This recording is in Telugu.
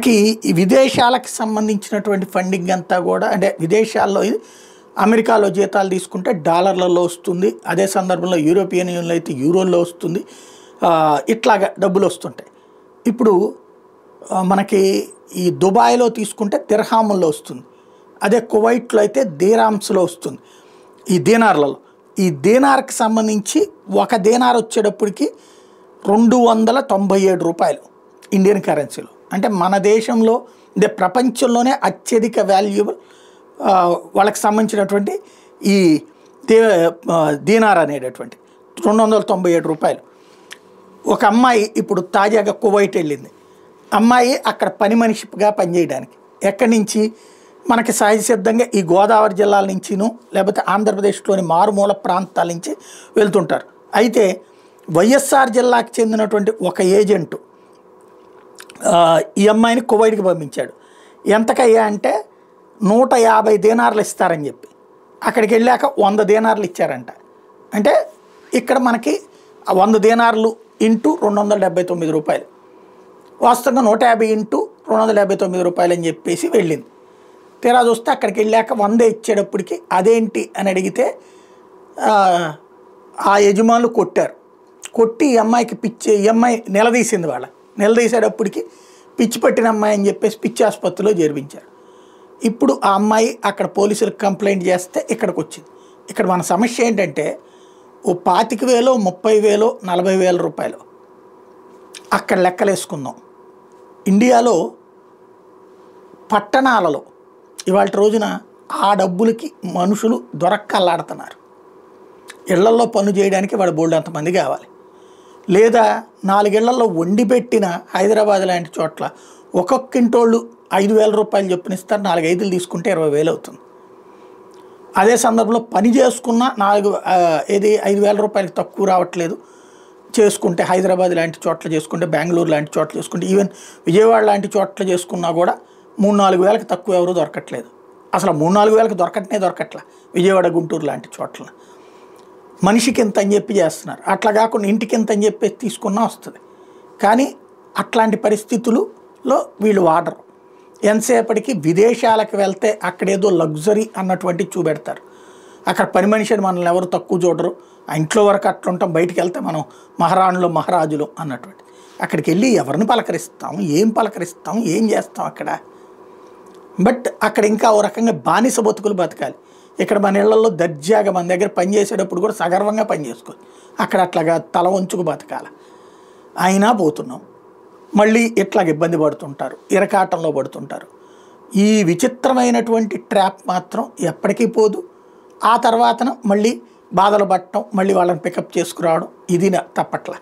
మనకి ఈ విదేశాలకు సంబంధించినటువంటి ఫండింగ్ అంతా కూడా అంటే విదేశాల్లో అమెరికాలో జీతాలు తీసుకుంటే డాలర్లలో వస్తుంది, అదే సందర్భంలో యూరోపియన్ యూనియన్లో అయితే యూరోల్లో వస్తుంది, ఇట్లాగా డబ్బులు వస్తుంటాయి. ఇప్పుడు మనకి ఈ దుబాయ్లో తీసుకుంటే దిర్హాముల్లో వస్తుంది, అదే కువైట్లో అయితే దీరామ్స్లో వస్తుంది, ఈ దీనార్లలో. ఈ దీనార్కి సంబంధించి ఒక దీనార్ వచ్చేటప్పటికి 297 రూపాయలు ఇండియన్ కరెన్సీలో. అంటే మన దేశంలో అంటే ప్రపంచంలోనే అత్యధిక వాల్యూబుల్ వాళ్ళకి సంబంధించినటువంటి ఈ దీనార్ అనేటటువంటి 297 రూపాయలు. ఒక అమ్మాయి ఇప్పుడు తాజాగా కువైట్ వెళ్ళింది. అమ్మాయి అక్కడ పని మనిషిగా పనిచేయడానికి ఎక్కడి నుంచి మనకి సహజ సిద్ధంగా ఈ గోదావరి జిల్లాల నుంచిను లేకపోతే ఆంధ్రప్రదేశ్లోని మారుమూల ప్రాంతాల నుంచి వెళ్తుంటారు. అయితే వైఎస్ఆర్ జిల్లాకు చెందినటువంటి ఒక ఏజెంటు ఈ అమ్మాయిని కువైట్కి పంపించాడు. ఎంతకయ్యా అంటే 150 దీనార్లు ఇస్తారని చెప్పి అక్కడికి వెళ్ళాక 100 దీనార్లు ఇచ్చారంట. అంటే ఇక్కడ మనకి 100 దీనార్లు ఇంటూ 279 రూపాయలు, వాస్తవంగా 150 ఇంటూ 279 రూపాయలు అని చెప్పేసి వెళ్ళింది. తీరా చూస్తే అక్కడికి వెళ్ళాక 100 ఇచ్చేటప్పటికి అదేంటి అని అడిగితే ఆ యజమానులు కొట్టారు. కొట్టి ఈ అమ్మాయికి ఈ అమ్మాయి నిలదీసింది. నిలదీసేటప్పటికి పిచ్చి పట్టిన అమ్మాయి అని చెప్పేసి పిచ్చి ఆసుపత్రిలో చేర్పించారు. ఇప్పుడు ఆ అమ్మాయి అక్కడ పోలీసులకు కంప్లైంట్ చేస్తే ఇక్కడికి వచ్చింది. ఇక్కడ మన సమస్య ఏంటంటే ఓ 25,000, 30,000, 40,000 రూపాయలు అక్కడ లెక్కలేసుకుందాం. ఇండియాలో పట్టణాలలో ఇవాళ రోజున ఆ డబ్బులకి మనుషులు దొరక్కల్లాడుతున్నారు. ఇళ్లల్లో పనులు చేయడానికి వాడు బోల్డ్ అంతమంది కావాలి. లేదా 4 ఇళ్లలో వండి పెట్టిన హైదరాబాద్ లాంటి చోట్ల ఒక్కొక్క ఇంటోళ్ళు 5,000 రూపాయలు చొప్పునిస్తారు. 4 ఐదులు తీసుకుంటే 20,000 అవుతుంది. అదే సందర్భంలో పని చేసుకున్న 5,000 రూపాయలకి తక్కువ రావట్లేదు. చేసుకుంటే హైదరాబాద్ లాంటి చోట్ల చేసుకుంటే, బెంగళూరు లాంటి చోట్ల చేసుకుంటే, ఈవెన్ విజయవాడ లాంటి చోట్ల చేసుకున్నా కూడా 3-4 వేలకు తక్కువ ఎవరు దొరకట్లేదు. అసలు 3-4 వేలకు దొరకట్లే విజయవాడ, గుంటూరు లాంటి చోట్ల. మనిషికి ఎంత అని చెప్పి చేస్తున్నారు. అట్లా కాకుండా ఇంటికి ఎంత అని చెప్పేసి తీసుకున్నా వస్తుంది. కానీ అట్లాంటి పరిస్థితులలో వీళ్ళు వాడరు. ఎంతసేపటికి విదేశాలకు వెళ్తే అక్కడేదో లగ్జరీ అన్నటువంటి చూపెడతారు. అక్కడ పని మనిషిని మనల్ని ఎవరు తక్కువ చూడరు. ఆ ఇంట్లో వరకు అట్లుంటాం, బయటికి వెళ్తే మనం మహారాణులు మహారాజులు అన్నటువంటి. అక్కడికి వెళ్ళి ఎవరిని పలకరిస్తాం, ఏం చేస్తాం అక్కడ. బట్ అక్కడ ఇంకా ఓ రకంగా బానిస బతుకులు బతకాలి. ఇక్కడ మన ఇళ్లలో దర్జాగా మన దగ్గర పనిచేసేటప్పుడు కూడా సగర్వంగా పనిచేసుకోవచ్చు. అక్కడ అట్లాగా తల వంచుకు బతకాలి. అయినా పోతున్నాం. మళ్ళీ ఇట్లాగ ఇబ్బంది పడుతుంటారు, ఇరకాటంలో పడుతుంటారు. ఈ విచిత్రమైనటువంటి ట్రాప్ మాత్రం ఎప్పటికీ పోదు. ఆ తర్వాతన మళ్ళీ బాధలు పట్టడం, మళ్ళీ వాళ్ళని పికప్ చేసుకురావడం ఇది తప్పట్లా.